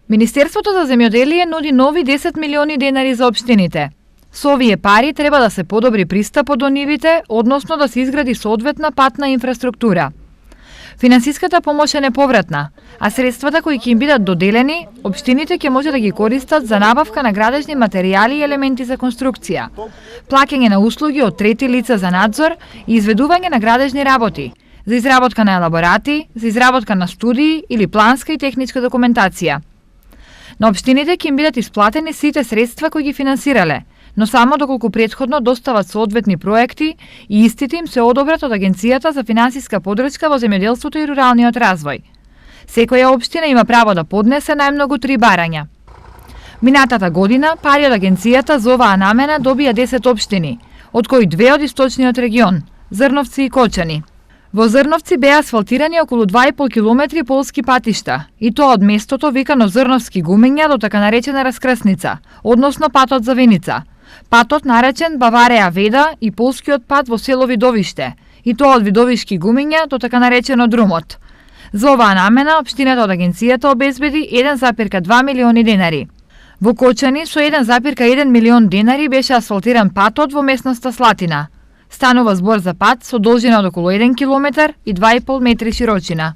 Министерството за земјоделие нуди нови 10 милиони денари за општините. Со овие пари треба да се подобри пристапот до нивите, односно да се изгради соодветна патна инфраструктура. Финансиската помош е неповратна, а средствата кои ќе им бидат доделени, општините ќе може да ги користат за набавка на градежни материјали и елементи за конструкција, плаќање на услуги од трети лица за надзор и изведување на градежни работи, за изработка на елаборати, за изработка на студии или планска и техничка документација. На општините ќе им бидат исплатени сите средства кои ги финансирале, но само доколку претходно достават соодветни проекти и истите им се одобрат од Агенцијата за финансиска подршка во земјоделството и руралниот развој. Секоја општина има право да поднесе најмногу 3 барања. Минатата година пари од Агенцијата за оваа намена добија 10 општини, од кои 2 од источниот регион – Зрновци и Кочани. Во Зрновци беа асфалтирани околу 2,5 километри полски патишта, и тоа од местото викано Зрновски гумења до така наречена раскрсница, односно патот за Виница, патот наречен Бавареа Веда и полскиот пат во село Видовиште, и тоа од Видовишки гумења до така наречено Друмот. За оваа намена општината од Агенцијата обезбеди 1,2 милиони денари. Во Кочани со 1,1 милион денари беше асфалтиран патот во местноста Слатина. Станува збор за пат со должина од околу 1 километар и 2,5 метри широчина.